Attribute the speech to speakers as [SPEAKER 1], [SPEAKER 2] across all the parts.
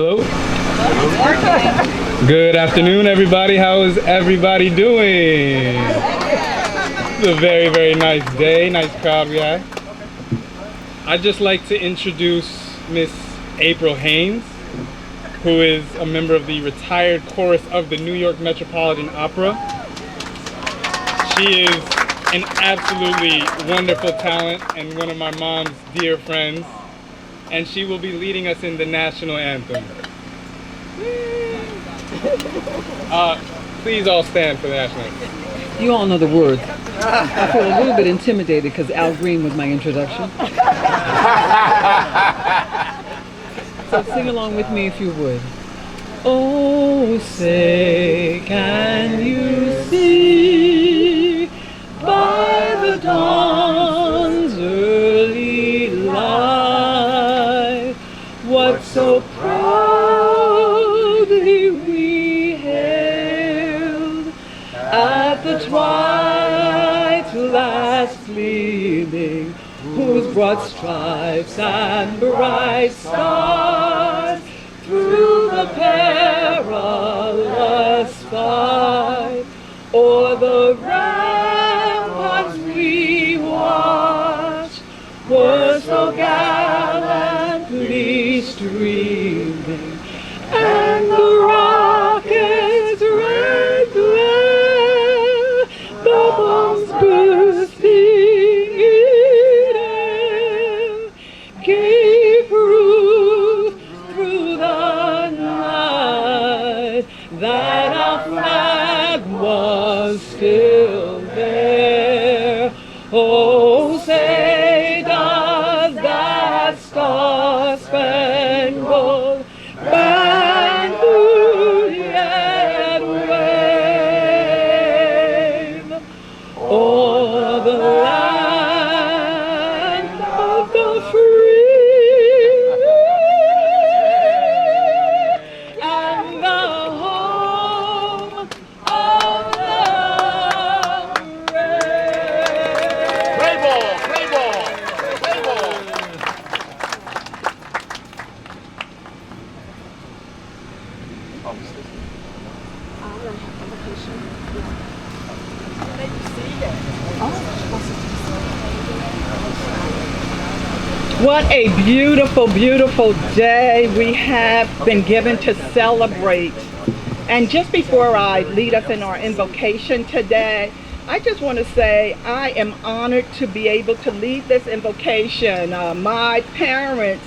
[SPEAKER 1] Hello. Good afternoon, everybody. How is everybody doing? It's a very, very nice day. Nice crowd we have. I'd just like to introduce Miss April Haynes, who is a member of the retired chorus of the New York Metropolitan Opera. She is an absolutely wonderful talent and one of my mom's dear friends, and she will be leading us in the national anthem. Please all stand for the national anthem.
[SPEAKER 2] You all know the words. I feel a little bit intimidated because Al Green was my introduction. So sing along with me if you would. Oh, say, can you see by the dawn's early light what so proudly we hailed at the twilight's last gleaming, whose broad stripes and bright stars through the perilous fight o'er the ramparts we watched were so gallantly streaming, and the rocket's red glare, the bombs bursting in air, gave proof through the night that our flag was still there. Oh, say does that star-spangled banner yet wave o'er the land of the free and the home of the brave.
[SPEAKER 3] Play ball, play ball, play ball.
[SPEAKER 2] What a beautiful, beautiful day we have been given to celebrate. And just before I lead us in our invocation today, I just want to say I am honored to be able to lead this invocation. My parents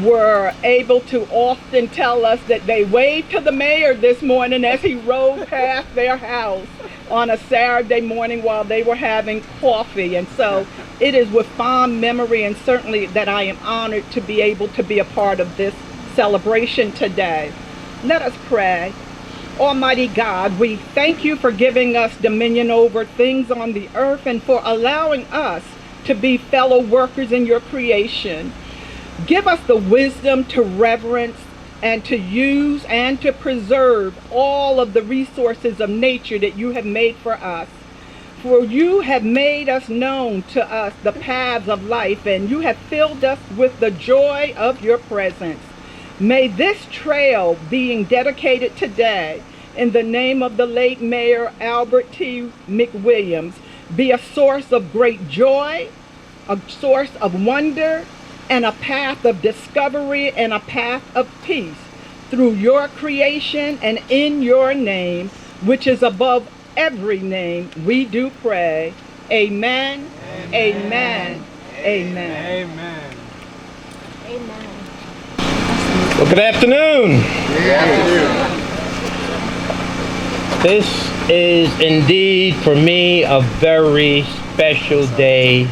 [SPEAKER 2] were able to often tell us that they waved to the mayor this morning as he rode past their house on a Saturday morning while they were having coffee. And so it is with fond memory and certainly that I am honored to be able to be a part of this celebration today. Let us pray. Almighty God, we thank you for giving us dominion over things on the earth and for allowing us to be fellow workers in your creation. Give us the wisdom to reverence and to use and to preserve all of the resources of nature that you have made for us. For you have made us known to us the paths of life, and you have filled us with the joy of your presence. May this trail being dedicated today in the name of the late Mayor Albert T. McWilliams be a source of great joy, a source of wonder, and a path of discovery and a path of peace through your creation and in your name, which is above every name, we do pray. Amen. Amen. Amen.
[SPEAKER 1] Amen.
[SPEAKER 4] Amen.
[SPEAKER 3] Well, good afternoon.
[SPEAKER 4] Good afternoon.
[SPEAKER 3] This is indeed for me a very special day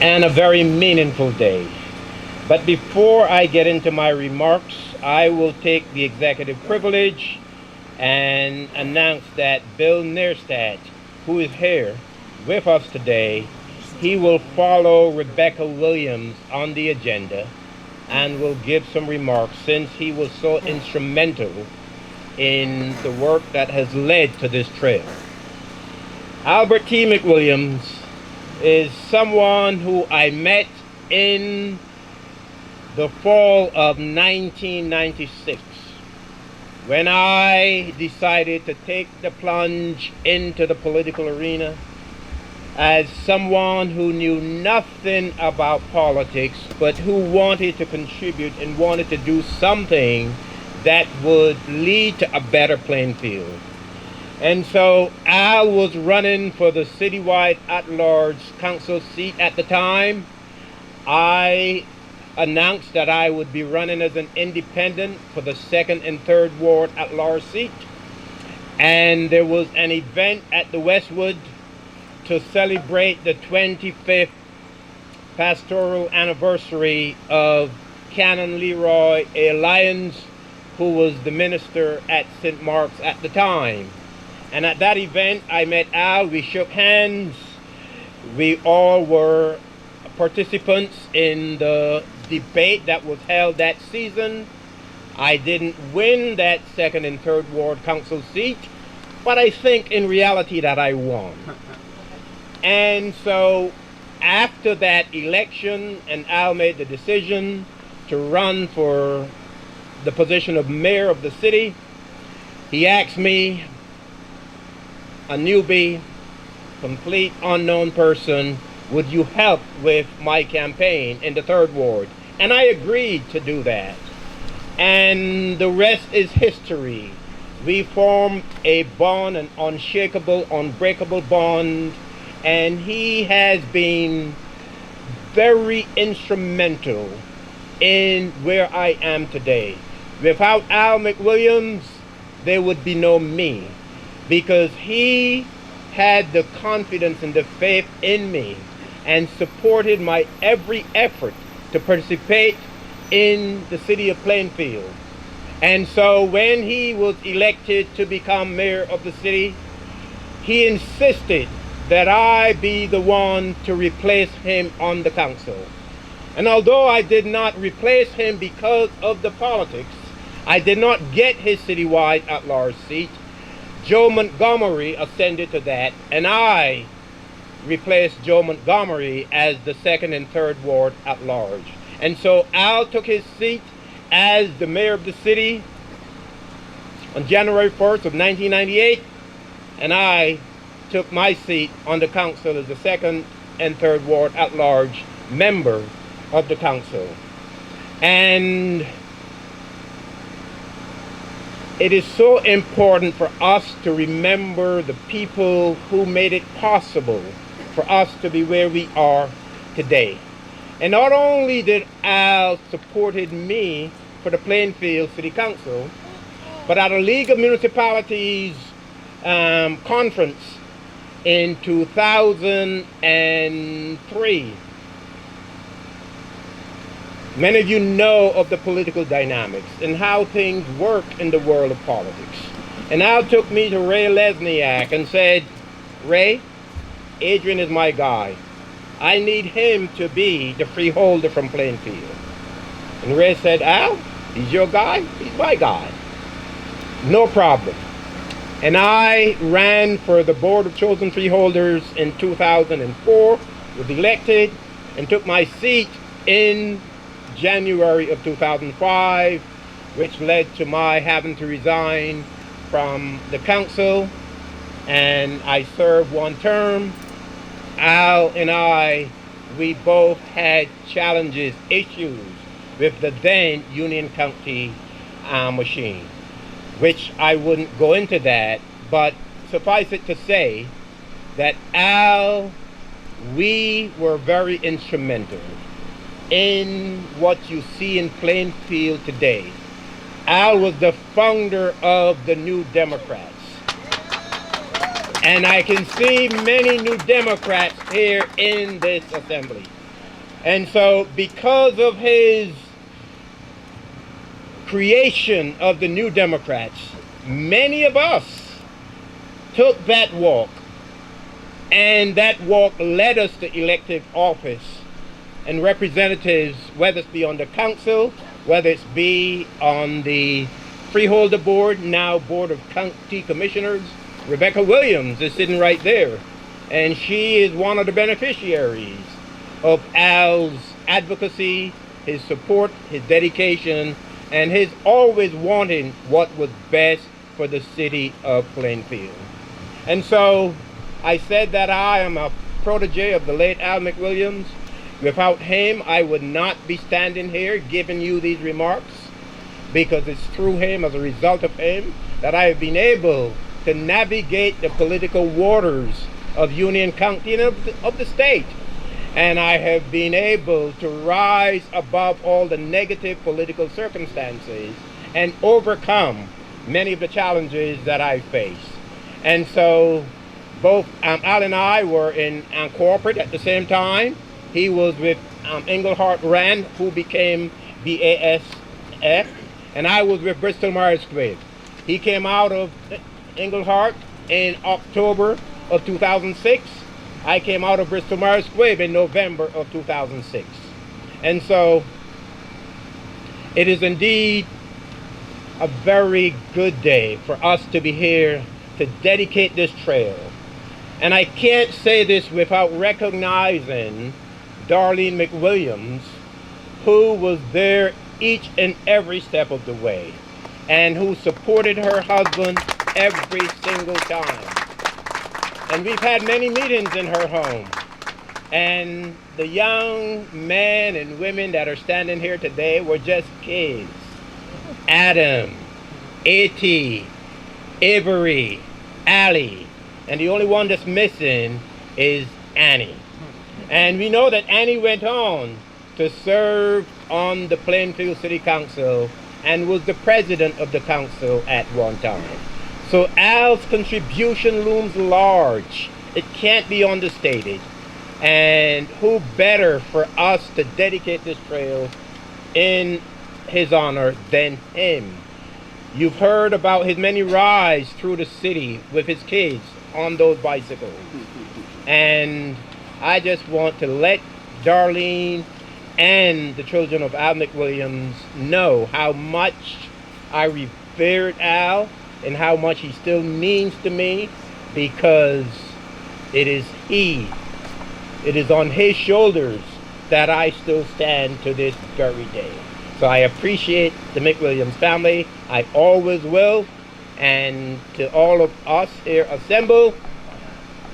[SPEAKER 3] and a very meaningful day. But before I get into my remarks, I will take the executive privilege and announce that Bill Neerstad, who is here with us today, he will follow Rebecca Williams on the agenda and will give some remarks since he was so instrumental in the work that has led to this trail. Albert T. McWilliams, is someone who I met in the fall of 1996, when I decided to take the plunge into the political arena as someone who knew nothing about politics, but who wanted to contribute and wanted to do something that would lead to a better Plainfield. And so Al was running for the citywide at-large council seat at the time. I announced that I would be running as an independent for the 2nd and 3rd Ward at-large seat. And there was an event at the Westwood to celebrate the 25th pastoral anniversary of Canon Leroy A. Lyons, who was the minister at St. Mark's at the time. And at that event, I met Al, we shook hands. We all were participants in the debate that was held that season. I didn't win that 2nd and 3rd Ward council seat, but I think in reality that I won. And so after that election, and Al made the decision to run for the position of mayor of the city, he asked me, a newbie, complete unknown person, would you help with my campaign in the 3rd Ward? And I agreed to do that. And the rest is history. We formed a bond, an unshakable, unbreakable bond, and he has been very instrumental in where I am today. Without Al McWilliams, there would be no me, because he had the confidence and the faith in me and supported my every effort to participate in the city of Plainfield. And so when he was elected to become mayor of the city, he insisted that I be the one to replace him on the council. And although I did not replace him because of the politics, I did not get his citywide at-large seat. Joe Montgomery ascended to that, and I replaced Joe Montgomery as the 2nd and 3rd Ward at-large. And so Al took his seat as the mayor of the city on January 1st of 1998, and I took my seat on the council as the 2nd and 3rd Ward at-large member of the council. And it is so important for us to remember the people who made it possible for us to be where we are today. And not only did Al supported me for the Plainfield City Council, but at a League of Municipalities conference in 2003. Many of you know of the political dynamics and how things work in the world of politics. And Al took me to Ray Lesniak and said, Ray, Adrian is my guy. I need him to be the freeholder from Plainfield. And Ray said, Al, he's your guy? He's my guy. No problem. And I ran for the Board of Chosen Freeholders in 2004, was elected, and took my seat in January of 2005, which led to my having to resign from the council, and I served one term. Al and I, we both had challenges, issues with the then Union County machine, which I wouldn't go into that, but suffice it to say that Al, we were very instrumental in what you see in Plainfield today. Al was the founder of the New Democrats. And I can see many New Democrats here in this assembly. And so because of his creation of the New Democrats, many of us took that walk. And that walk led us to elective office and representatives, whether it be on the council, whether it be on the freeholder board, now Board of County Commissioners. Rebecca Williams is sitting right there, and she is one of the beneficiaries of Al's advocacy his support, his dedication, and his always wanting what was best for the city of Plainfield. And so I said that I am a protege of the late Al McWilliams. Without him, I would not be standing here giving you these remarks, because it's through him, as a result of him, that I have been able to navigate the political waters of Union County and of the state. And I have been able to rise above all the negative political circumstances and overcome many of the challenges that I face. And so both Al and I were in corporate at the same time. He was with Englehart Rand, who became BASF, and I was with Bristol Myers Squibb. He came out of Englehart in October of 2006. I came out of Bristol Myers Squibb in November of 2006. And so it is indeed a very good day for us to be here to dedicate this trail. And I can't say this without recognizing Darlene McWilliams, who was there each and every step of the way, and who supported her husband every single time. And we've had many meetings in her home. And the young men and women that are standing here today were just kids. Adam, A.T., Avery, Allie, and the only one that's missing is Annie. And we know that Annie went on to serve on the Plainfield City Council and was the president of the council at one time. So Al's contribution looms large. It can't be understated. And who better for us to dedicate this trail in his honor than him? You've heard about his many rides through the city with his kids on those bicycles. And I just want to let Darlene and the children of Al McWilliams know how much I revered Al and how much he still means to me, because it is on his shoulders that I still stand to this very day. So I appreciate the McWilliams family. I always will. And to all of us here assembled,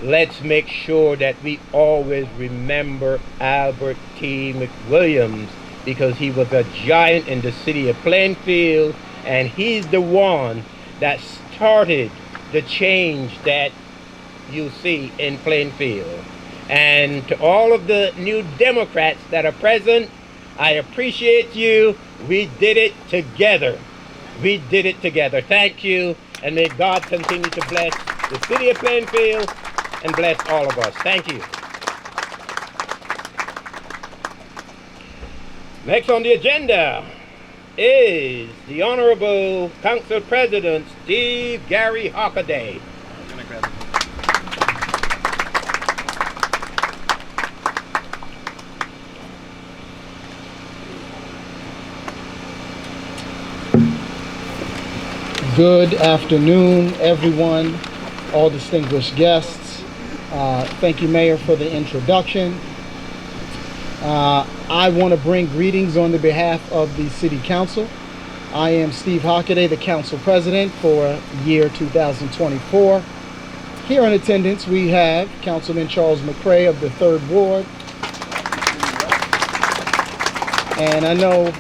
[SPEAKER 3] let's make sure that we always remember Albert T. McWilliams, because he was a giant in the city of Plainfield, and he's the one that started the change that you see in Plainfield. And to all of the new Democrats that are present, I appreciate you. We did it together. We did it together. Thank you, and may God continue to bless the city of Plainfield and bless all of us. Thank you. Next on the agenda is the Honorable Council President Steve Gary Hockaday.
[SPEAKER 5] Good afternoon, everyone, all distinguished guests. Thank you, Mayor, for the introduction. I want to bring greetings on the behalf of the City Council. I am Steve Hockaday, the Council President for year 2024. Here in attendance, we have Councilman Charles McCray of the 3rd Ward. And I know,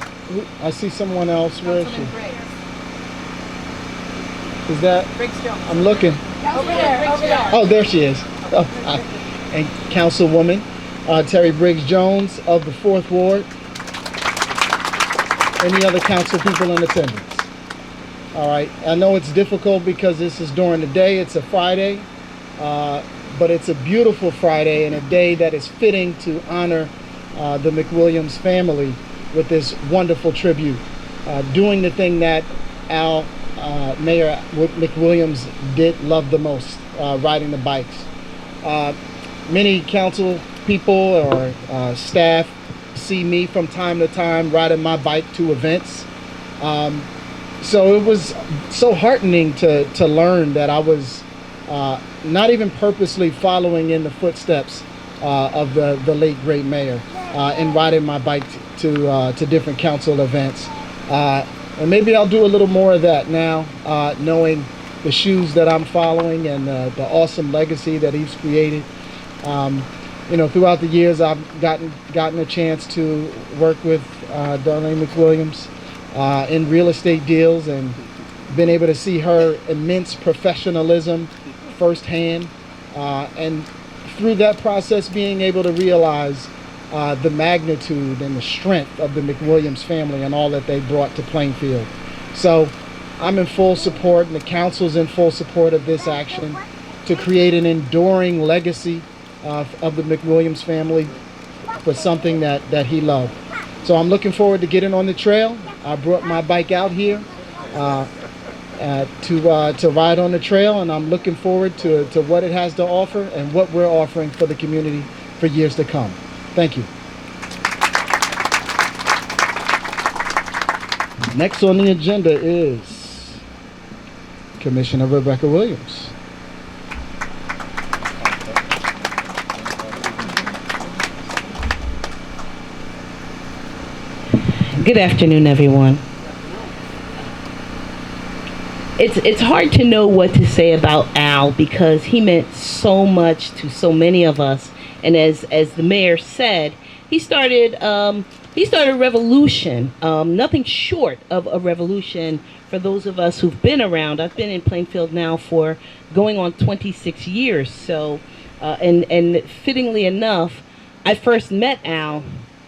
[SPEAKER 5] I see someone else. Where is she? Is that? I'm looking.
[SPEAKER 4] Over there.
[SPEAKER 5] Oh, there she is. Oh, and Councilwoman Terry Briggs Jones of the 4th Ward. Any other council people in attendance? All right. I know it's difficult because this is during the day. It's a Friday, but it's a beautiful Friday and a day that is fitting to honor the McWilliams family with this wonderful tribute, doing the thing that Mayor McWilliams did love the most, riding the bikes. Many council people or staff see me from time to time riding my bike to events. So it was so heartening to learn that I was not even purposely following in the footsteps of the late great mayor and riding my bike to different council events. And maybe I'll do a little more of that now, knowing the shoes that I'm following and the awesome legacy that he's created. Throughout the years, I've gotten a chance to work with Darlene McWilliams in real estate deals, and been able to see her immense professionalism firsthand, and through that process being able to realize the magnitude and the strength of the McWilliams family and all that they brought to Plainfield. So I'm in full support, and the council's in full support of this action to create an enduring legacy of the McWilliams family for something that he loved. So I'm looking forward to getting on the trail. I brought my bike out here to ride on the trail, and I'm looking forward to what it has to offer and what we're offering for the community for years to come. Thank you. Next on the agenda is Commissioner Rebecca Williams.
[SPEAKER 6] Good afternoon, everyone. It's hard to know what to say about Al because he meant so much to so many of us, and as the mayor said, he started a revolution, nothing short of a revolution for those of us who've been around. I've been in Plainfield now for going on 26 years, so and fittingly enough, I first met Al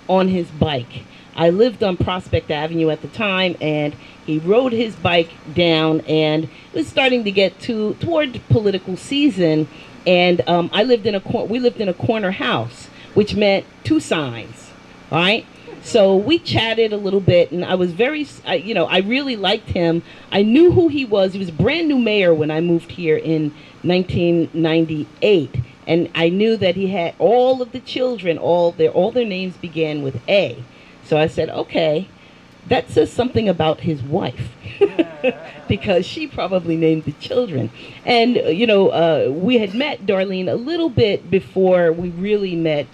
[SPEAKER 6] on his bike. I lived on Prospect Avenue at the time, and he rode his bike down, and it was starting to get toward political season, and we lived in a corner house, which meant 2 signs, all right? So we chatted a little bit, and I was I really liked him. I knew who he was. He was a brand new mayor when I moved here in 1998, and I knew that he had all of the children, all their names began with A. So I said, okay, that says something about his wife because she probably named the children. And, we had met Darlene a little bit before we really met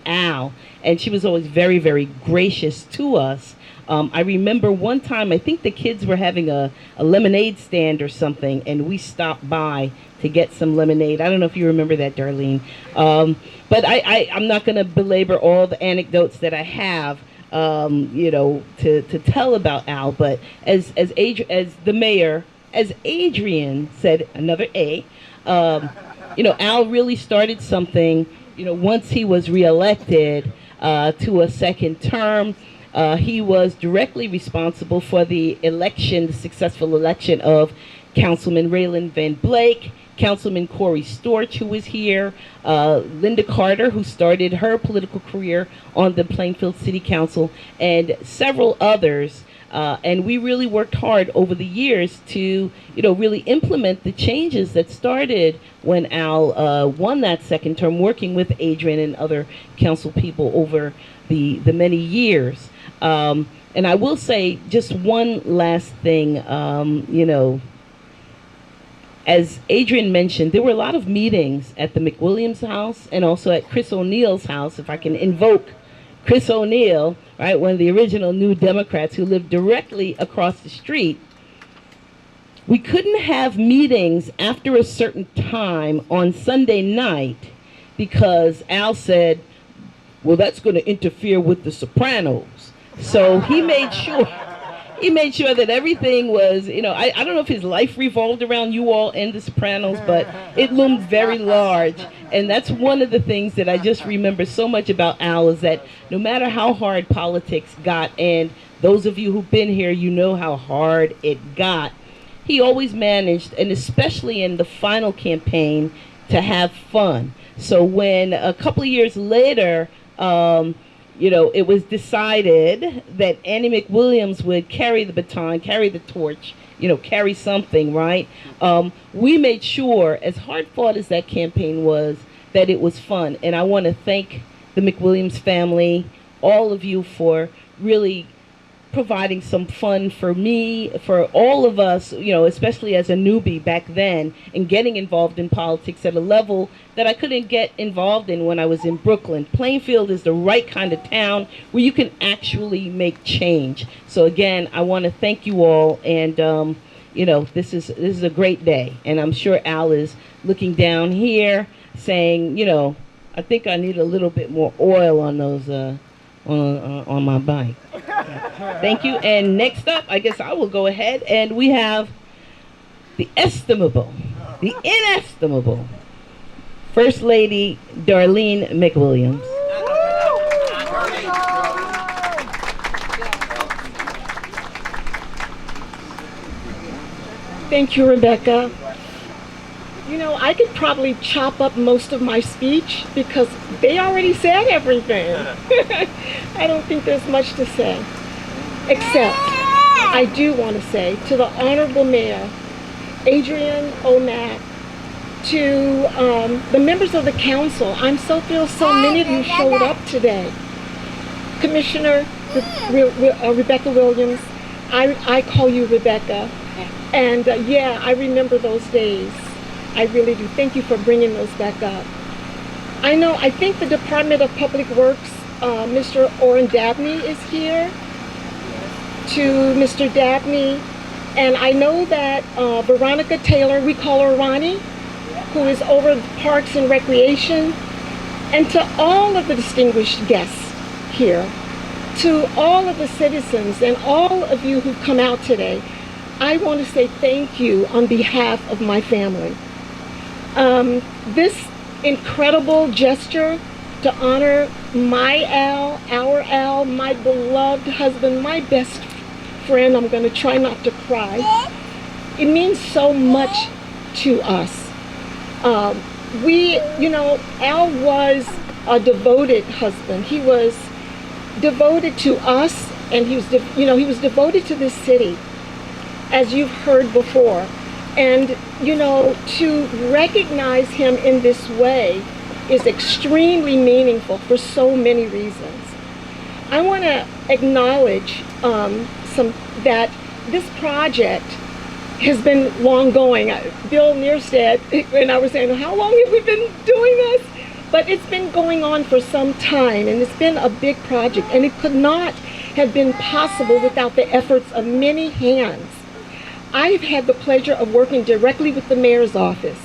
[SPEAKER 6] Al, and she was always very, very gracious to us. I remember one time, I think the kids were having a lemonade stand or something, and we stopped by to get some lemonade. I don't know if you remember that, Darlene. But I'm not going to belabor all the anecdotes that I have. To tell about Al, but as the mayor, as Adrian said, another A, Al really started something, once he was reelected to a second term. He was directly responsible for the successful election of Councilman Raylan Van Blake, Councilman Corey Storch, who was here, Linda Carter, who started her political career on the Plainfield City Council, and several others. And we really worked hard over the years to, really implement the changes that started when Al won that second term, working with Adrian and other council people over the many years. And I will say just one last thing, as Adrian mentioned, there were a lot of meetings at the McWilliams house and also at Chris O'Neill's house, if I can invoke Chris O'Neill, right, one of the original New Democrats who lived directly across the street. We couldn't have meetings after a certain time on Sunday night because Al said, well, that's going to interfere with the Sopranos. So he made sure that everything was, I don't know if his life revolved around you all and the Sopranos, but it loomed very large. And that's one of the things that I just remember so much about Al, is that no matter how hard politics got, and those of you who've been here, you know how hard it got, he always managed, and especially in the final campaign, to have fun. So when a couple of years later, it was decided that Annie McWilliams would carry the baton, carry the torch, carry something, right? We made sure, as hard fought as that campaign was, that it was fun. And I want to thank the McWilliams family, all of you, for really providing some fun for me, for all of us, you know, especially as a newbie back then, and getting involved in politics at a level that I couldn't get involved in when I was in Brooklyn. Plainfield is the right kind of town where you can actually make change. So again, I want to thank you all, and you know, this is a great day, and I'm sure Al is looking down here saying, you know, I think I need a little bit more oil on those on my bike. Thank you. And next up, I guess I will go ahead, and we have the estimable, the inestimable First Lady Darlene McWilliams.
[SPEAKER 7] Thank you, Rebecca. You know, I could probably chop up most of my speech because they already said everything. I don't think there's much to say. Except, I do want to say to the Honorable Mayor, Adrian O'Mac, to the members of the council, I'm so thrilled so many of you showed up today. Commissioner Rebecca Williams, I call you Rebecca. And yeah, I remember those days. I really do. Thank you for bringing those back up. I think the Department of Public Works, Mr. Orrin Dabney is here. To Mr. Dabney, and I know that Veronica Taylor, we call her Ronnie, who is over Parks and Recreation, and to all of the distinguished guests here, to all of the citizens and all of you who've come out today, I want to say thank you on behalf of my family. This incredible gesture to honor my Al, our Al, my beloved husband, my best friend, I'm going to try not to cry. It means so much to us. Al was a devoted husband. He was devoted to us, and he was devoted to this city, as you've heard before. And, you know, to recognize him in this way is extremely meaningful for so many reasons. I want to acknowledge that this project has been long going. Bill Nearstead and I were saying, how long have we been doing this? But it's been going on for some time, and it's been a big project, and it could not have been possible without the efforts of many hands. I've had the pleasure of working directly with the mayor's office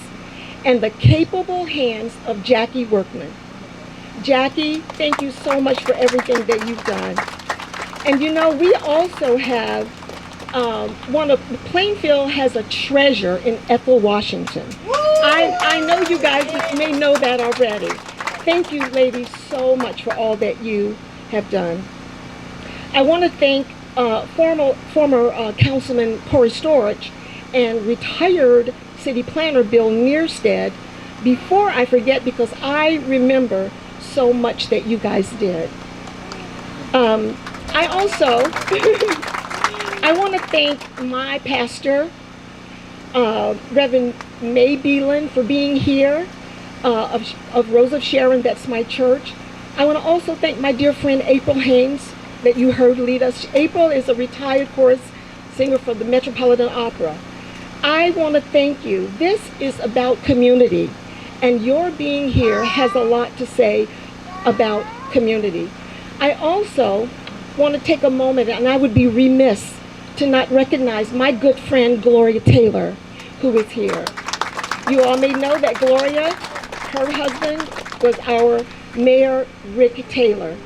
[SPEAKER 7] and the capable hands of Jackie Workman. Jackie, thank you so much for everything that you've done. And you know, we also have Plainfield has a treasure in Ethel Washington. I know you guys may know that already. Thank you, ladies, so much for all that you have done. I want to thank former Councilman Corey Storch and retired city planner Bill Nearstead, before I forget, because I remember so much that you guys did. I also I want to thank my pastor, Reverend May Beelan, for being here, of Rose of Sharon, that's my church. I want to also thank my dear friend April Haynes, that you heard lead us. April is a retired chorus singer for the Metropolitan Opera. I want to thank you. This is about community, and your being here has a lot to say about community. I also want to take a moment, and I would be remiss to not recognize my good friend Gloria Taylor, who is here. You all may know that Gloria, her husband, was our Mayor Rick Taylor.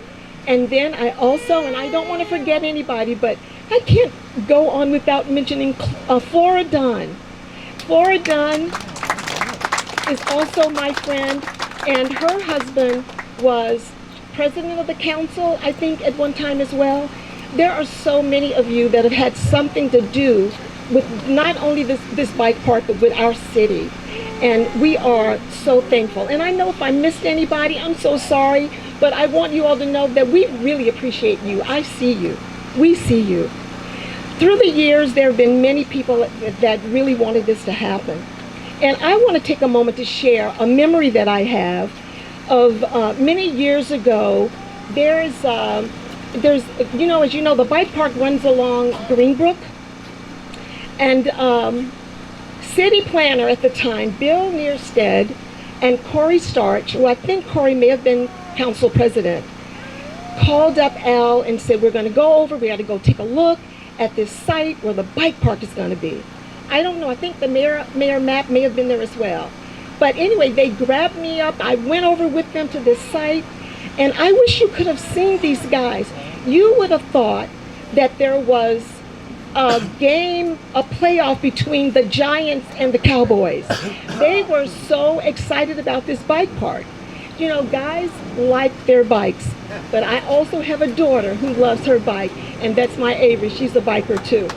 [SPEAKER 7] And then I also, and I don't want to forget anybody, but I can't go on without mentioning Flora Dunn. Flora Dunn is also my friend, and her husband was president of the council, I think, at one time as well. There are so many of you that have had something to do with not only this bike park, but with our city. And we are so thankful. And I know if I missed anybody, I'm so sorry, but I want you all to know that we really appreciate you. I see you. We see you. Through the years, there have been many people that really wanted this to happen. And I want to take a moment to share a memory that I have of many years ago. There's there's, as you know, the bike park runs along Greenbrook, and city planner at the time, Bill Nearstead, and Corey Starch, who I think Corey may have been council president, called up Al and said, we're going to go over, we got to go take a look at this site where the bike park is going to be. I don't know, I think the Mayor Mapp may have been there as well. But anyway, they grabbed me up, I went over with them to this site, and I wish you could have seen these guys. You would have thought that there was a game, a playoff between the Giants and the Cowboys. They were so excited about this bike park. Guys like their bikes, but I also have a daughter who loves her bike, and that's my Avery. She's a biker too.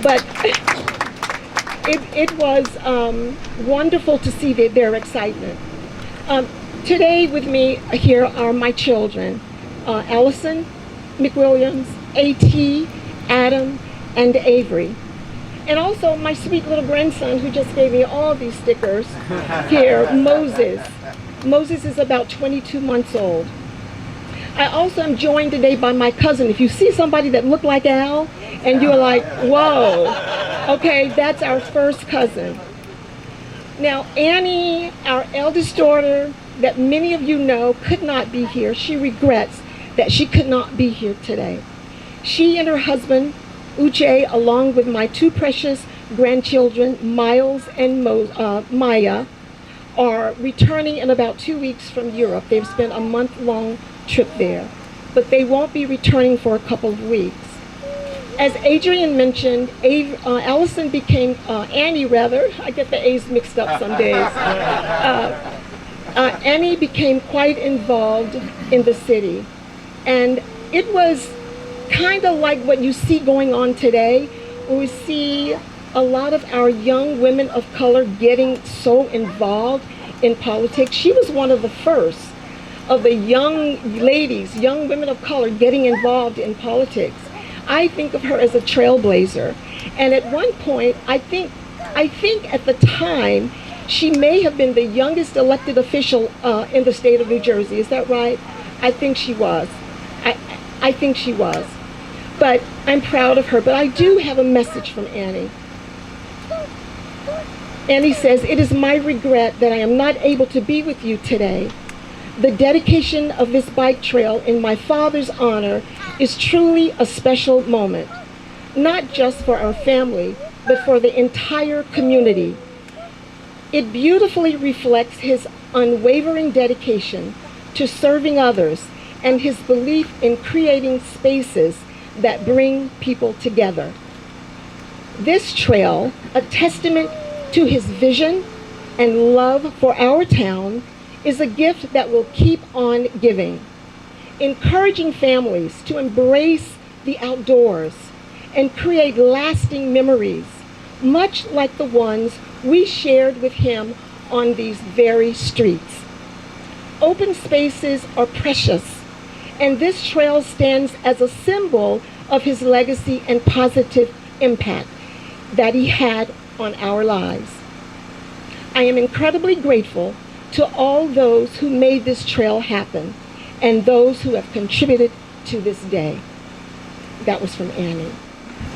[SPEAKER 7] But it was wonderful to see their excitement. Today with me here are my children, Allison, McWilliams, A.T., Adam, and Avery. And also my sweet little grandson who just gave me all these stickers here, Moses. Moses is about 22 months old. I also am joined today by my cousin. If you see somebody that looked like Al and you're like, whoa, okay, that's our first cousin. Now, Annie, our eldest daughter, that many of you know, could not be here. She regrets that she could not be here today. She and her husband, Uche, along with my two precious grandchildren, Miles and Maya, are returning in about 2 weeks from Europe. They've spent a month-long trip there, but they won't be returning for a couple of weeks. As Adrian mentioned, Allison became, Annie rather, I get the A's mixed up some days. Annie became quite involved in the city, and it was kind of like what you see going on today, where we see a lot of our young women of color getting so involved in politics. She was one of the first of the young ladies, young women of color getting involved in politics. I think of her as a trailblazer. And at one point, I think at the time, she may have been the youngest elected official in the state of New Jersey. Is that right? I think she was. I think she was. But I'm proud of her. But I do have a message from Annie. Annie says, "It is my regret that I am not able to be with you today. The dedication of this bike trail in my father's honor is truly a special moment, not just for our family, but for the entire community. It beautifully reflects his unwavering dedication to serving others and his belief in creating spaces that bring people together. This trail, a testament to his vision and love for our town, is a gift that will keep on giving, encouraging families to embrace the outdoors and create lasting memories, much like the ones we shared with him on these very streets. Open spaces are precious, and this trail stands as a symbol of his legacy and positive impact that he had on our lives. I am incredibly grateful to all those who made this trail happen and those who have contributed to this day." That was from Annie.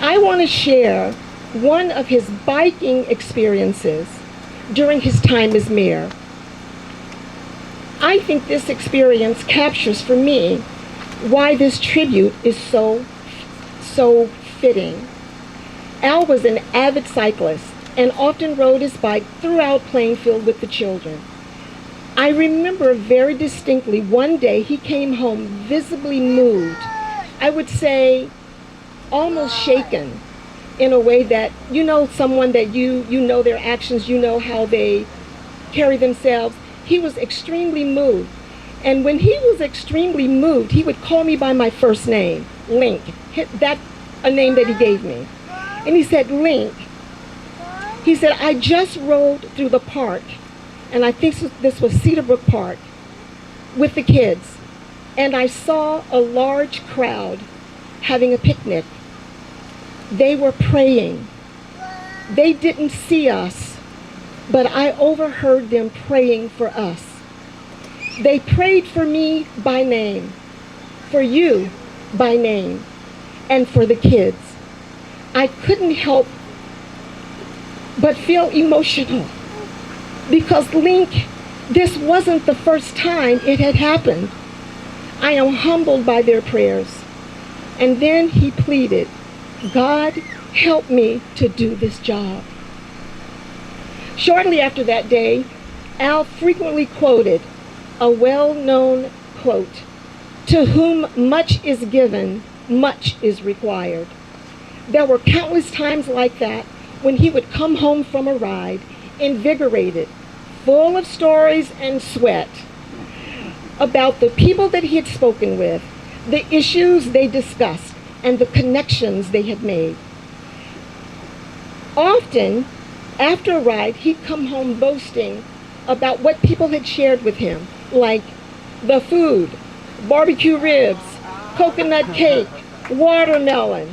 [SPEAKER 7] I want to share one of his biking experiences during his time as mayor. I think this experience captures for me why this tribute is so fitting. Al was an avid cyclist and often rode his bike throughout Plainfield with the children. I remember very distinctly one day he came home visibly moved. I would say almost shaken, in a way that, you know, someone that you know their actions, you know how they carry themselves. He was extremely moved. And when he was extremely moved, he would call me by my first name, Link. That's a name that he gave me. And he said, "Link," he said, "I just rode through the park," and I think this was Cedarbrook Park, with the kids, and I saw a large crowd having a picnic. They were praying. They didn't see us, but I overheard them praying for us. They prayed for me by name. for you by name and for the kids. I couldn't help but feel emotional because, Link, this wasn't the first time it had happened. I am humbled by their prayers. And then he pleaded, God, help me to do this job. Shortly after that day, Al frequently quoted a well-known quote, to whom much is given, much is required. There were countless times like that when he would come home from a ride, invigorated, full of stories and sweat about the people that he had spoken with, the issues they discussed, and the connections they had made. Often, after a ride, he'd come home boasting about what people had shared with him, like the food, barbecue ribs, coconut cake, watermelon.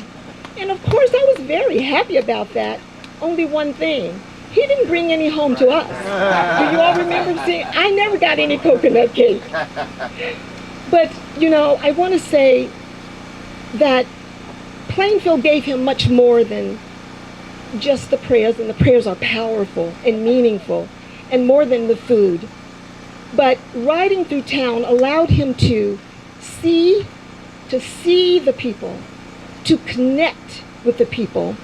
[SPEAKER 7] And of course, I was very happy about that. Only one thing, he didn't bring any home to us. Do you all remember seeing? I never got any coconut cake. But, you know, I want to say that Plainfield gave him much more than just the prayers, and the prayers are powerful and meaningful, and more than the food. But riding through town allowed him to see the people, to connect with the people,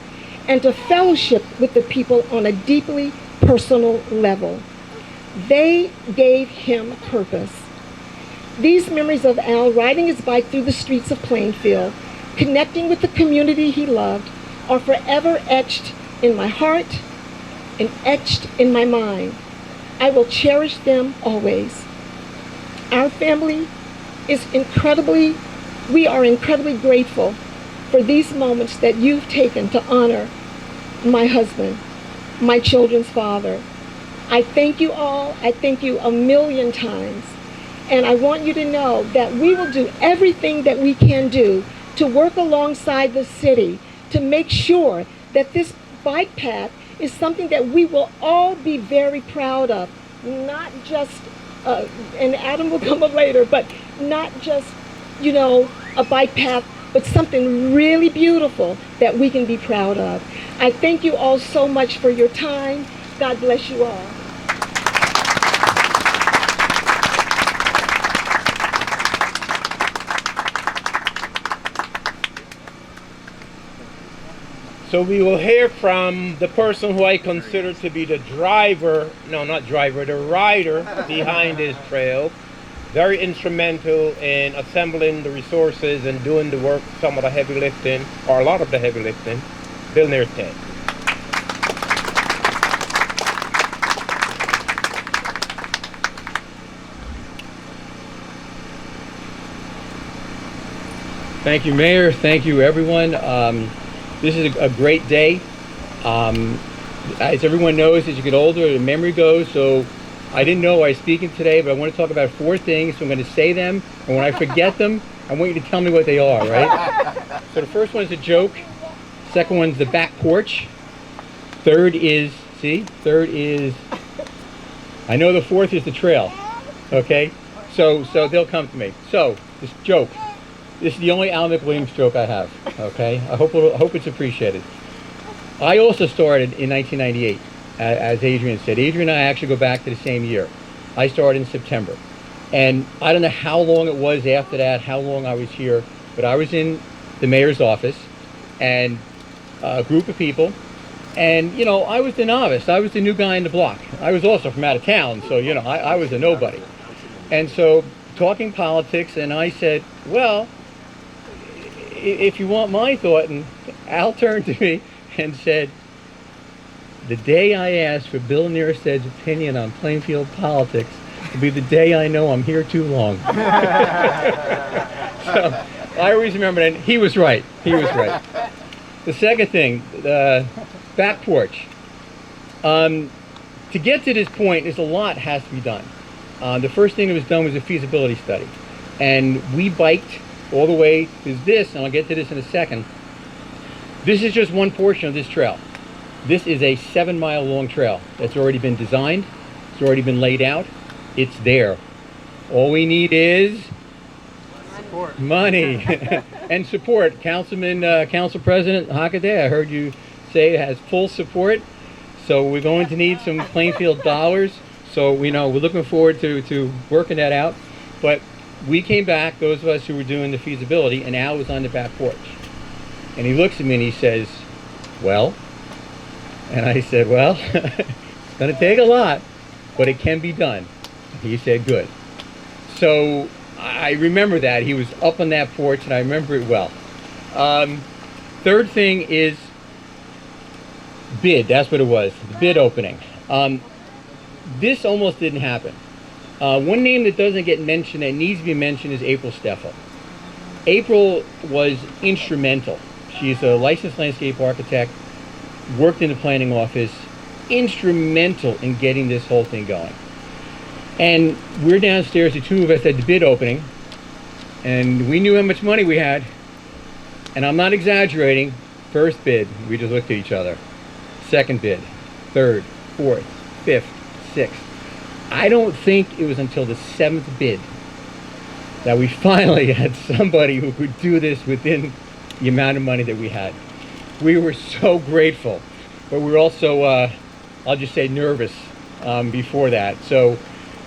[SPEAKER 7] and to fellowship with the people on a deeply personal level. They gave him purpose. These memories of Al riding his bike through the streets of Plainfield, connecting with the community he loved, are forever etched in my heart and etched in my mind. I will cherish them always. Our family is we are incredibly grateful for these moments that you've taken to honor my husband, my children's father. I thank you all. I thank you a million times. And I want you to know that we will do everything that we can do to work alongside the city to make sure that this bike path is something that we will all be very proud of. Not just, and Adam will come up later, but not just, you know, a bike path, but something really beautiful that we can be proud of. I thank you all so much for your time. God bless you all.
[SPEAKER 3] So we will hear from the person who I consider to be the driver, no, not driver, the rider behind this trail. Very instrumental in assembling the resources and doing the work, some of the heavy lifting, or a lot of the heavy lifting, Bill Nearstead.
[SPEAKER 8] Thank you, Mayor. Thank you, everyone. This is a great day. As everyone knows, as you get older, the memory goes. So I didn't know I was speaking today, but I want to talk about 4 things. So I'm going to say them, and when I forget them, I want you to tell me what they are, right? So the first one is a joke. Second one's the back porch. Third is, I know the fourth is the trail. Okay? So they'll come to me. So, this joke. This is the only Al McWilliams joke I have, okay? I hope it's appreciated. I also started in 1998, as Adrian said. Adrian and I actually go back to the same year. I started in September. And I don't know how long it was after that, how long I was here, but I was in the mayor's office, and a group of people, and, you know, I was the novice. I was the new guy in the block. I was also from out of town, so, you know, I was a nobody. And so, talking politics, and I said, well, if you want my thought, and Al turned to me and said, the day I ask for Bill Nearstead's opinion on Plainfield politics will be the day I know I'm here too long. So I always remember that. He was right. He was right. The second thing, the back porch. To get to this point, there's a lot has to be done. The first thing that was done was a feasibility study. And we biked all the way to this, and I'll get to this in a second. This is just one portion of this trail. This is a 7-mile long trail that's already been designed. It's already been laid out. It's there. All we need is Money and support. Council President Hockaday, I heard you say has full support. So we're going to need some Plainfield dollars. So we're looking forward to working that out. But we came back, those of us who were doing the feasibility, and Al was on the back porch. And he looks at me and he says, well? And I said, well, it's going to take a lot, but it can be done. He said, good. So I remember that. He was up on that porch, and I remember it well. Third thing is bid. That's what it was, the bid opening. This almost didn't happen. One name that doesn't get mentioned, that needs to be mentioned, is April Steffel. April was instrumental. She's a licensed landscape architect, worked in the planning office, instrumental in getting this whole thing going. And we're downstairs, the two of us, at the bid opening, and we knew how much money we had. And I'm not exaggerating. First bid, we just looked at each other. Second bid, third, fourth, fifth, sixth. I don't think it was until the seventh bid that we finally had somebody who could do this within the amount of money that we had. We were so grateful, but we were also, I'll just say, nervous before that. So,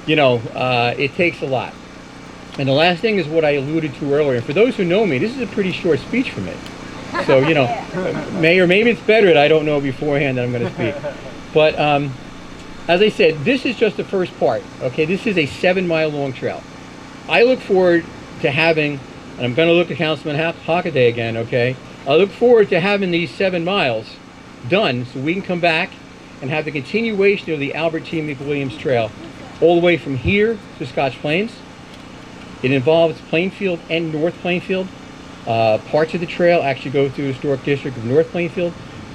[SPEAKER 8] it takes a lot. And the last thing is what I alluded to earlier. And for those who know me, this is a pretty short speech for me. So, maybe it's better that I don't know beforehand that I'm going to speak. But as I said, this is just the first part. Okay, this is a 7-mile long trail. I look forward to having, and I'm going to look at Councilman Hockaday again. Okay, I look forward to having these 7 miles done so we can come back and have the continuation of the Albert T. McWilliams Trail all the way from here to Scotch Plains. It involves Plainfield and North Plainfield. Parts of the trail actually go through the Historic District of North Plainfield.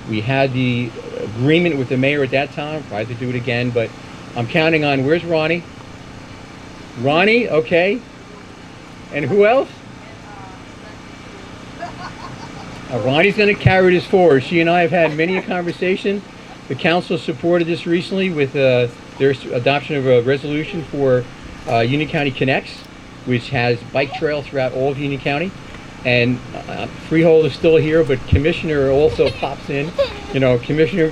[SPEAKER 8] We had the agreement with the mayor at that time, tried to do it again, but I'm counting on, where's Ronnie? Ronnie, okay. And who else? Ronnie's going to carry this forward. She and I have had many a conversation. The council supported this recently with their adoption of a resolution for Union County Connects, which has bike trails throughout all of Union County. And Freehold is still here, but Commissioner also pops in. Commissioner,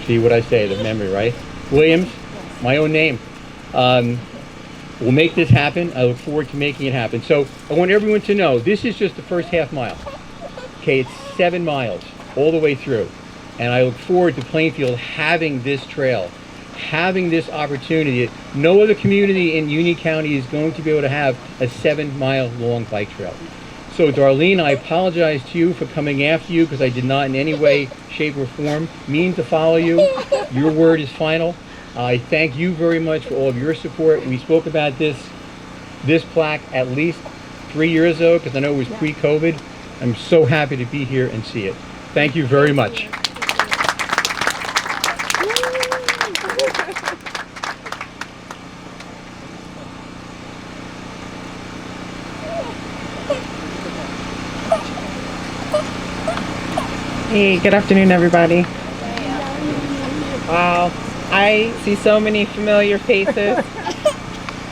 [SPEAKER 8] see what I say, the memory, right? Williams, my own name. We'll make this happen. I look forward to making it happen. So I want everyone to know, this is just the first half mile. Okay, it's 7 miles all the way through. And I look forward to Plainfield having this trail, having this opportunity. No other community in Union County is going to be able to have a 7-mile long bike trail. So Darlene, I apologize to you for coming after you because I did not in any way, shape, or form mean to follow you. Your word is final. I thank you very much for all of your support. We spoke about this plaque at least 3 years ago because I know it was pre-COVID. I'm so happy to be here and see it. Thank you very much.
[SPEAKER 2] Hey, good afternoon, everybody. Wow, I see so many familiar faces.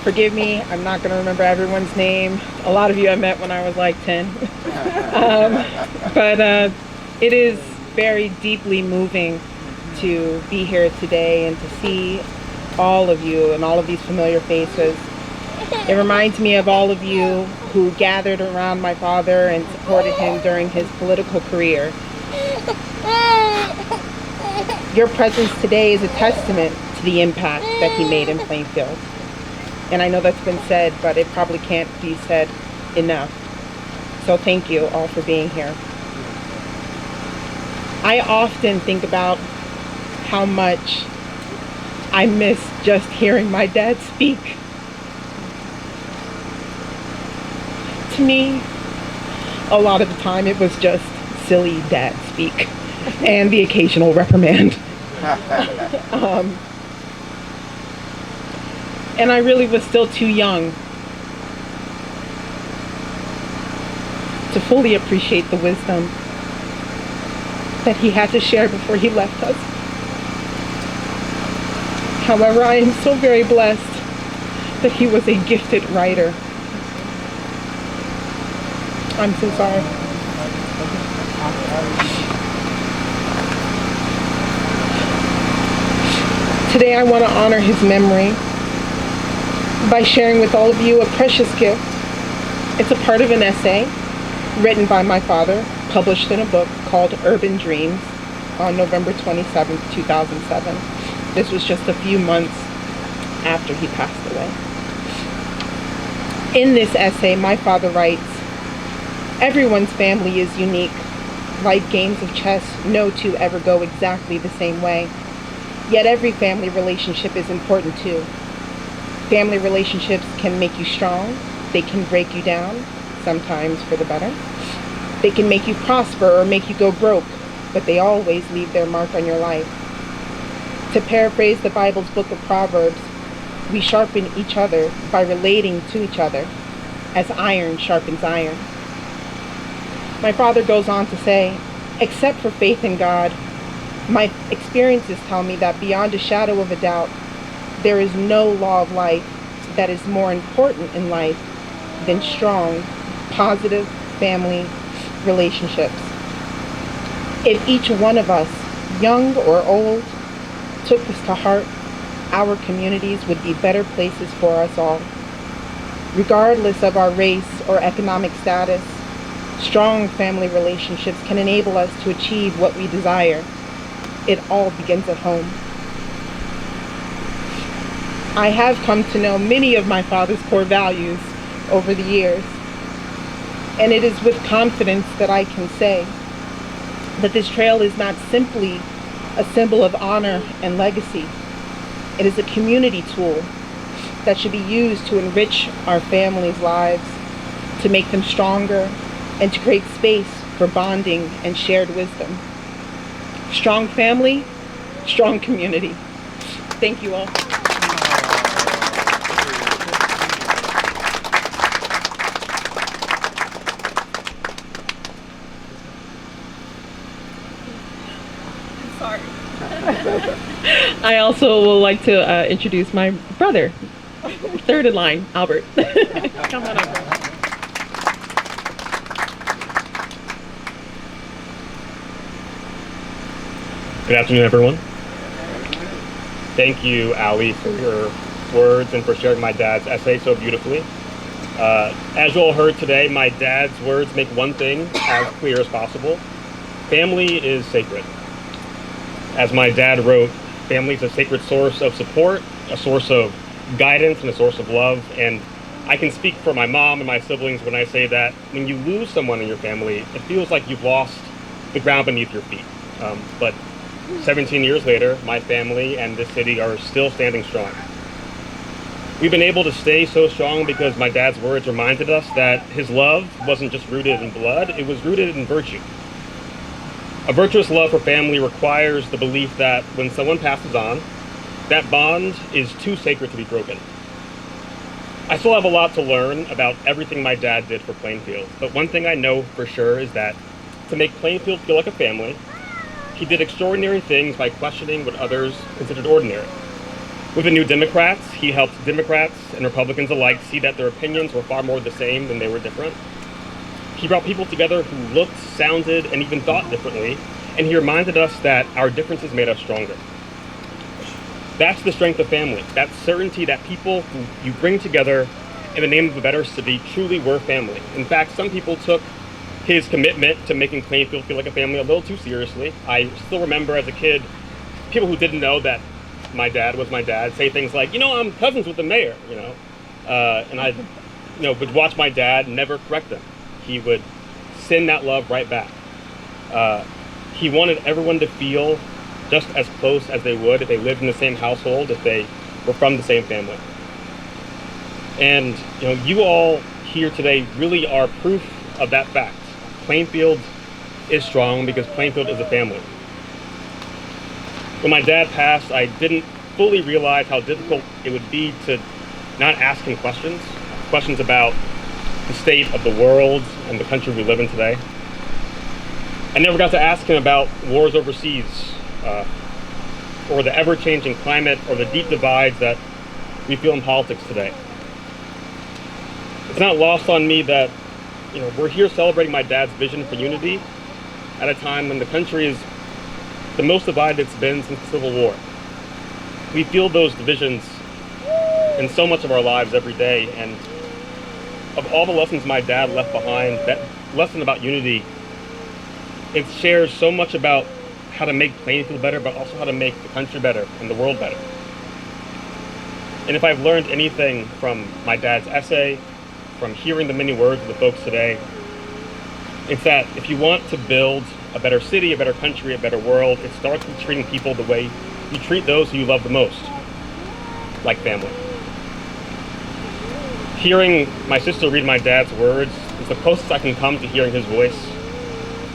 [SPEAKER 2] Forgive me, I'm not going to remember everyone's name. A lot of you I met when I was like 10. But it is very deeply moving to be here today and to see all of you and all of these familiar faces. It reminds me of all of you who gathered around my father and supported him during his political career. Your presence today is a testament to the impact that he made in Plainfield. And I know that's been said, but it probably can't be said enough. So thank you all for being here. I often think about how much I miss just hearing my dad speak. To me, a lot of the time it was just silly dad speak and the occasional reprimand. And I really was still too young to fully appreciate the wisdom that he had to share before he left us. However, I am so very blessed that he was a gifted writer
[SPEAKER 9] I'm so sorry. Today I want to honor his memory by sharing with all of you a precious gift. It's a part of an essay written by my father, published in a book called Urban Dreams on November 27th, 2007. This was just a few months after he passed away. In this essay, my father writes, "Everyone's family is unique. Like games of chess, no two ever go exactly the same way. Yet every family relationship is important too. Family relationships can make you strong. They can break you down, sometimes for the better. They can make you prosper or make you go broke, but they always leave their mark on your life. To paraphrase the Bible's book of Proverbs, we sharpen each other by relating to each other, as iron sharpens iron." My father goes on to say, "Except for faith in God, my experiences tell me that beyond a shadow of a doubt, there is no law of life that is more important in life than strong, positive family relationships. If each one of us, young or old, took this to heart, our communities would be better places for us all. Regardless of our race or economic status, strong family relationships can enable us to achieve what we desire. It all begins at home." I have come to know many of my father's core values over the years, and it is with confidence that I can say that this trail is not simply a symbol of honor and legacy. It is a community tool that should be used to enrich our families' lives, to make them stronger, and to create space for bonding and shared wisdom. Strong family, strong community. Thank you all.
[SPEAKER 10] I also would like to introduce my brother, third in line, Albert. Come on over.
[SPEAKER 11] Good afternoon, everyone. Thank you, Ali, for your words and for sharing my dad's essay so beautifully. As you all heard today, my dad's words make one thing as clear as possible. Family is sacred. As my dad wrote, family is a sacred source of support, a source of guidance, and a source of love. And I can speak for my mom and my siblings when I say that when you lose someone in your family, it feels like you've lost the ground beneath your feet. But 17 years later, my family and this city are still standing strong. We've been able to stay so strong because my dad's words reminded us that his love wasn't just rooted in blood, it was rooted in virtue. A virtuous love for family requires the belief that when someone passes on, that bond is too sacred to be broken. I still have a lot to learn about everything my dad did for Plainfield, but one thing I know for sure is that to make Plainfield feel like a family, he did extraordinary things by questioning what others considered ordinary. With the New Democrats, he helped Democrats and Republicans alike see that their opinions were far more the same than they were different. He brought people together who looked, sounded, and even thought differently, and he reminded us that our differences made us stronger. That's the strength of family, that certainty that people who you bring together in the name of a better city truly were family. In fact, some people took his commitment to making Plainfield feel like a family a little too seriously. I still remember as a kid, people who didn't know that my dad was my dad say things like, I'm cousins with the mayor, and I, would watch my dad never correct them. He would send that love right back. He wanted everyone to feel just as close as they would if they lived in the same household, if they were from the same family. And, you all here today really are proof of that fact. Plainfield is strong because Plainfield is a family. When my dad passed, I didn't fully realize how difficult it would be to not ask him questions about the state of the world and the country we live in today. I never got to ask him about wars overseas, or the ever-changing climate, or the deep divides that we feel in politics today. It's not lost on me that we're here celebrating my dad's vision for unity at a time when the country is the most divided it's been since the Civil War. We feel those divisions in so much of our lives every day, and of all the lessons my dad left behind, that lesson about unity, it shares so much about how to make Plainfield better, but also how to make the country better and the world better. And if I've learned anything from my dad's essay, from hearing the many words of the folks today, it's that if you want to build a better city, a better country, a better world, it starts with treating people the way you treat those who you love the most, like family. Hearing my sister read my dad's words is the closest I can come to hearing his voice,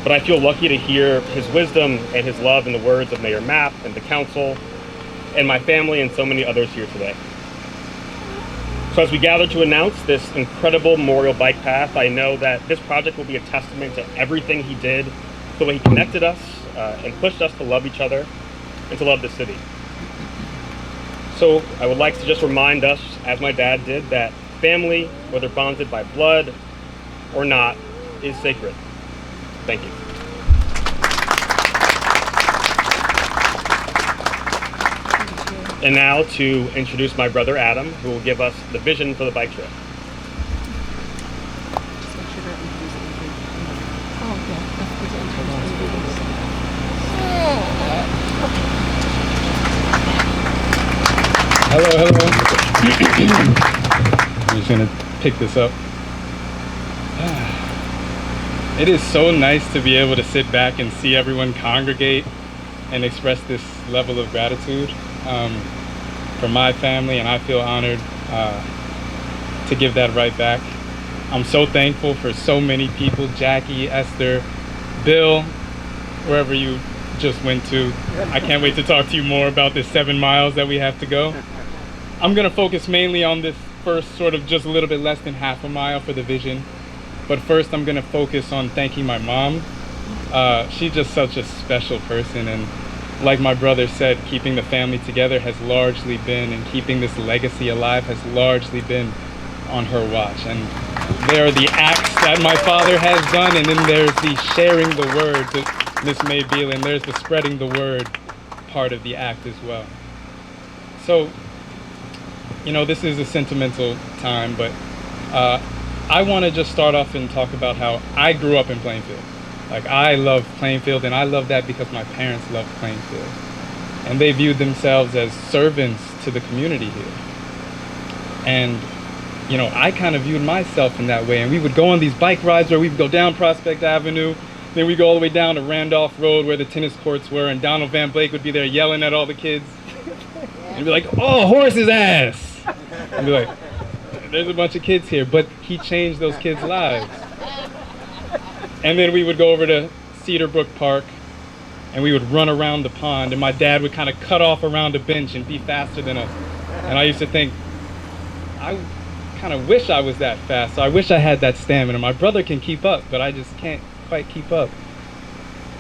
[SPEAKER 11] but I feel lucky to hear his wisdom and his love in the words of Mayor Mapp and the council and my family and so many others here today. So as we gather to announce this incredible memorial bike path, I know that this project will be a testament to everything he did, the way he connected us and pushed us to love each other and to love the city. So I would like to just remind us, as my dad did, that family, whether bonded by blood or not, is sacred. Thank you. And now to introduce my brother Adam, who will give us the vision for the bike trip.
[SPEAKER 1] Hello. I'm just gonna pick this up. It is so nice to be able to sit back and see everyone congregate and express this level of gratitude for my family, and I feel honored to give that right back. I'm so thankful for so many people, Jackie, Esther, Bill, wherever you just went to. I can't wait to talk to you more about this 7 miles that we have to go. I'm gonna focus mainly on this first sort of just a little bit less than half a mile for the vision. But first I'm gonna focus on thanking my mom. She's just such a special person, and like my brother said, keeping the family together has largely been, and keeping this legacy alive has largely been on her watch. And there are the acts that my father has done, and then there's the sharing the word to Miss May Beal, and there's the spreading the word part of the act as well. So, this is a sentimental time, but I want to just start off and talk about how I grew up in Plainfield. Like, I love Plainfield, and I love that because my parents loved Plainfield. And they viewed themselves as servants to the community here. And, I kind of viewed myself in that way. And we would go on these bike rides where we would go down Prospect Avenue, then we go all the way down to Randolph Road where the tennis courts were, and Donald Van Blake would be there yelling at all the kids. And be like, "Oh, horse's ass!" And be like, "There's a bunch of kids here," but he changed those kids' lives. And then we would go over to Cedar Brook Park, and we would run around the pond, and my dad would kind of cut off around a bench and be faster than us. And I used to think, I kind of wish I was that fast. So I wish I had that stamina. My brother can keep up, but I just can't quite keep up.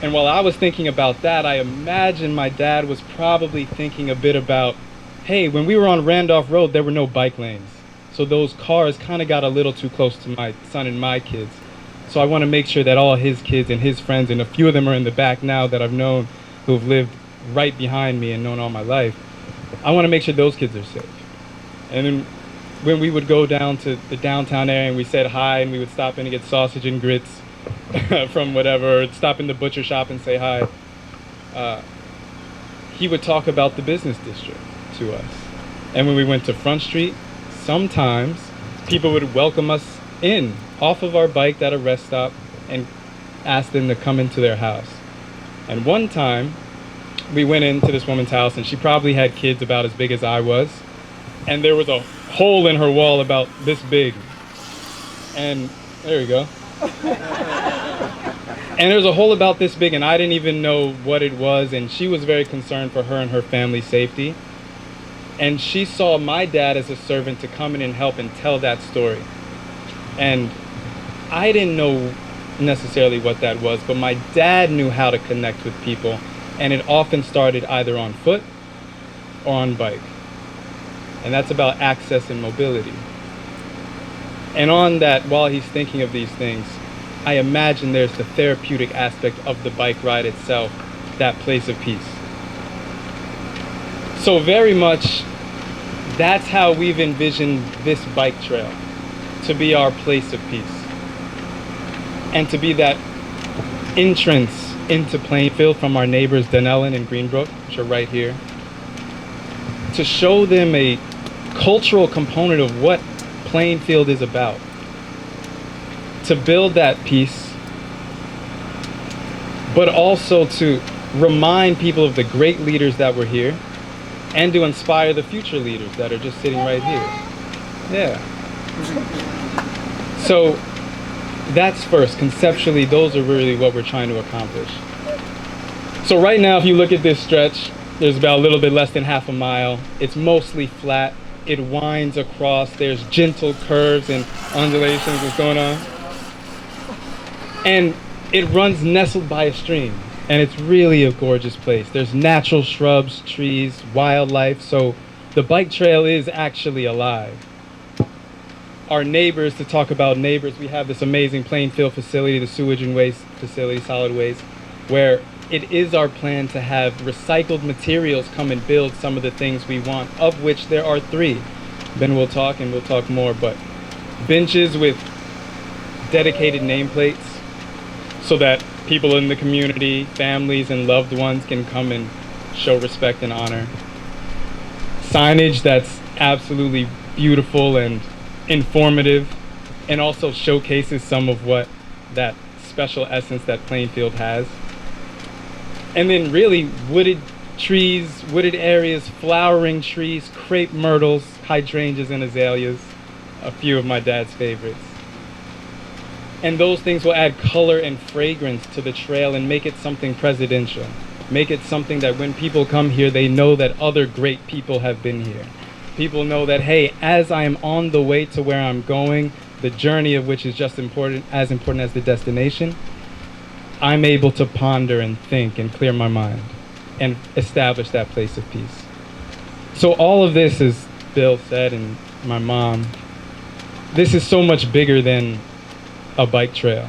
[SPEAKER 1] And while I was thinking about that, I imagine my dad was probably thinking a bit about, hey, when we were on Randolph Road, there were no bike lanes. So those cars kind of got a little too close to my son and my kids. So I want to make sure that all his kids and his friends, and a few of them are in the back now that I've known, who have lived right behind me and known all my life, I want to make sure those kids are safe. And then when we would go down to the downtown area and we said hi, and we would stop in to get sausage and grits from whatever, or stop in the butcher shop and say hi, he would talk about the business district to us. And when we went to Front Street, sometimes people would welcome us in off of our bike at a rest stop and ask them to come into their house. And one time we went into this woman's house, and she probably had kids about as big as I was, and there was a hole in her wall about this big, and there we go. And there was a hole about this big, and I didn't even know what it was, and she was very concerned for her and her family's safety. And she saw my dad as a servant to come in and help and tell that story. And I didn't know necessarily what that was, but my dad knew how to connect with people, and it often started either on foot or on bike. And that's about access and mobility. And on that, while he's thinking of these things, I imagine there's the therapeutic aspect of the bike ride itself, that place of peace. So very much, that's how we've envisioned this bike trail, to be our place of peace. And to be that entrance into Plainfield from our neighbors Dunellen and Greenbrook, which are right here. To show them a cultural component of what Plainfield is about. To build that peace, but also to remind people of the great leaders that were here, and to inspire the future leaders that are just sitting right here. Yeah. So that's first. Conceptually, those are really what we're trying to accomplish. So right now, if you look at this stretch, there's about a little bit less than half a mile. It's mostly flat. It winds across. There's gentle curves and undulations that's going on. And it runs nestled by a stream. And it's really a gorgeous place. There's natural shrubs, trees, wildlife. So the bike trail is actually alive. Our neighbors, to talk about neighbors, we have this amazing Plainfield facility, the sewage and waste facility, solid waste, where it is our plan to have recycled materials come and build some of the things we want, of which there are 3. Ben will talk and we'll talk more, but benches with dedicated nameplates so that people in the community, families and loved ones can come and show respect and honor. Signage that's absolutely beautiful and informative, and also showcases some of what that special essence that Plainfield has. And then really wooded trees, wooded areas, flowering trees, crepe myrtles, hydrangeas and azaleas, a few of my dad's favorites. And those things will add color and fragrance to the trail and make it something presidential. Make it something that when people come here, they know that other great people have been here. People know that, hey, as I am on the way to where I'm going, the journey of which is just important as the destination, I'm able to ponder and think and clear my mind and establish that place of peace. So all of this, as Bill said and my mom, this is so much bigger than a bike trail.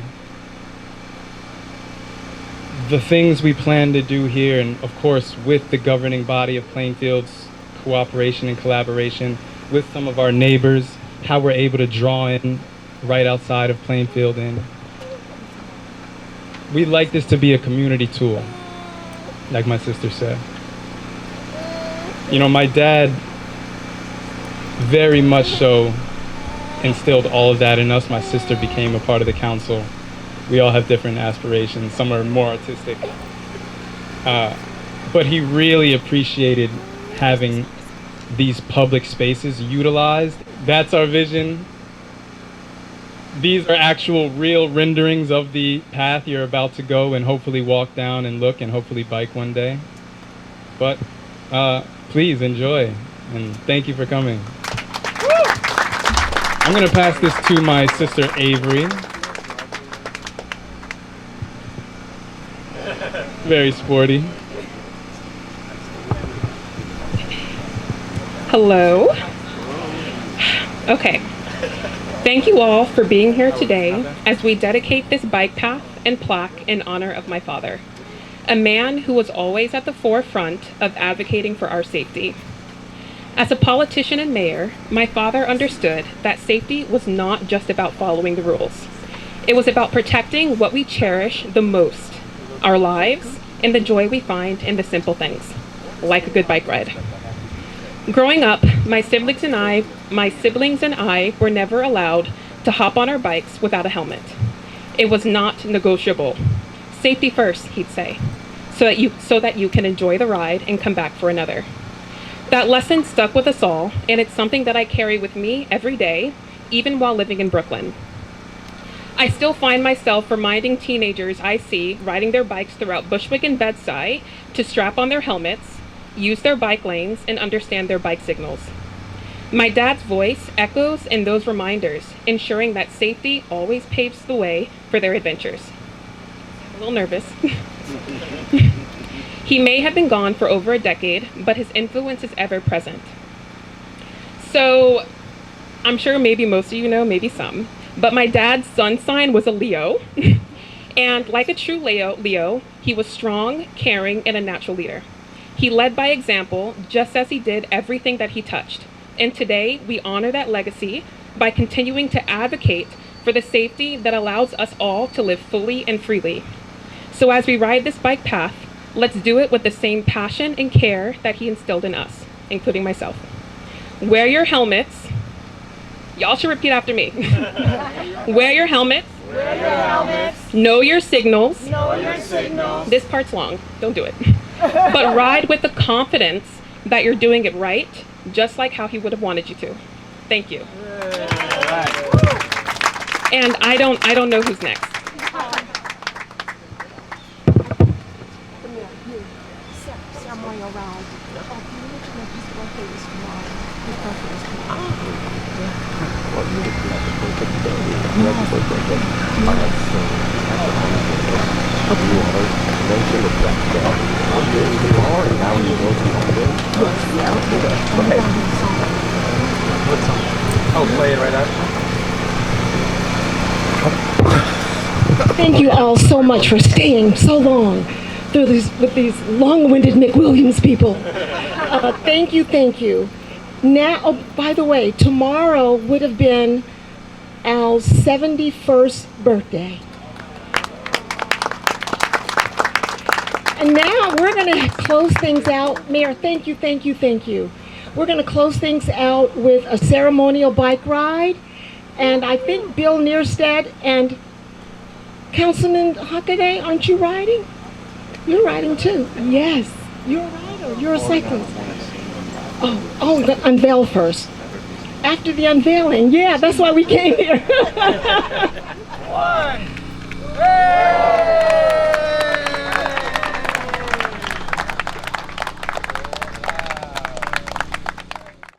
[SPEAKER 1] The things we plan to do here, and of course with the governing body of Plainfield's cooperation and collaboration with some of our neighbors, how we're able to draw in right outside of Plainfield, and we'd like this to be a community tool, like my sister said. You know, my dad very much so instilled all of that in us. My sister became a part of the council. We all have different aspirations. Some are more artistic. But he really appreciated having these public spaces utilized. That's our vision. These are actual real renderings of the path you're about to go and hopefully walk down and look and hopefully bike one day. But please enjoy, and thank you for coming. I'm gonna pass this to my sister Avery. Very sporty.
[SPEAKER 10] Hello. Okay. Thank you all for being here today as we dedicate this bike path and plaque in honor of my father, a man who was always at the forefront of advocating for our safety. As a politician and mayor, my father understood that safety was not just about following the rules. It was about protecting what we cherish the most, our lives, and the joy we find in the simple things, like a good bike ride. Growing up, my siblings and I were never allowed to hop on our bikes without a helmet. It was not negotiable. Safety first, he'd say, so that you can enjoy the ride and come back for another. That lesson stuck with us all, and it's something that I carry with me every day, even while living in Brooklyn. I still find myself reminding teenagers I see riding their bikes throughout Bushwick and Bedside to strap on their helmets, use their bike lanes, and understand their bike signals. My dad's voice echoes in those reminders, ensuring that safety always paves the way for their adventures. I'm a little nervous. He may have been gone for over a decade, but his influence is ever present. So, I'm sure maybe most of you know, maybe some, but my dad's sun sign was a Leo. And like a true Leo, he was strong, caring, and a natural leader. He led by example, just as he did everything that he touched. And today, we honor that legacy by continuing to advocate for the safety that allows us all to live fully and freely. So as we ride this bike path, let's do it with the same passion and care that he instilled in us, including myself. Wear your helmets. Y'all should repeat after me. Wear your helmets.
[SPEAKER 4] Wear your helmets.
[SPEAKER 10] Know your signals.
[SPEAKER 4] Know your signals.
[SPEAKER 10] This part's long, don't do it. But ride with the confidence that you're doing it right, just like how he would have wanted you to. Thank you. And I don't know who's next.
[SPEAKER 4] Somewhere around. His birthday is tomorrow. His birthday is tomorrow. Thank you all so much for staying so long through with these long-winded McWilliams people. Thank you, thank you. Now, oh, by the way, tomorrow would have been Al's 71st birthday. And now we're going to close things out. Mayor, thank you, thank you, thank you. We're going to close things out with a ceremonial bike ride. And I think Bill Nearstead and Councilman Hockaday, aren't you riding? You're riding too. Yes, you're a rider. You're a cyclist. Oh, the unveil first. After the unveiling, yeah, that's why we came here.
[SPEAKER 1] One. Hey!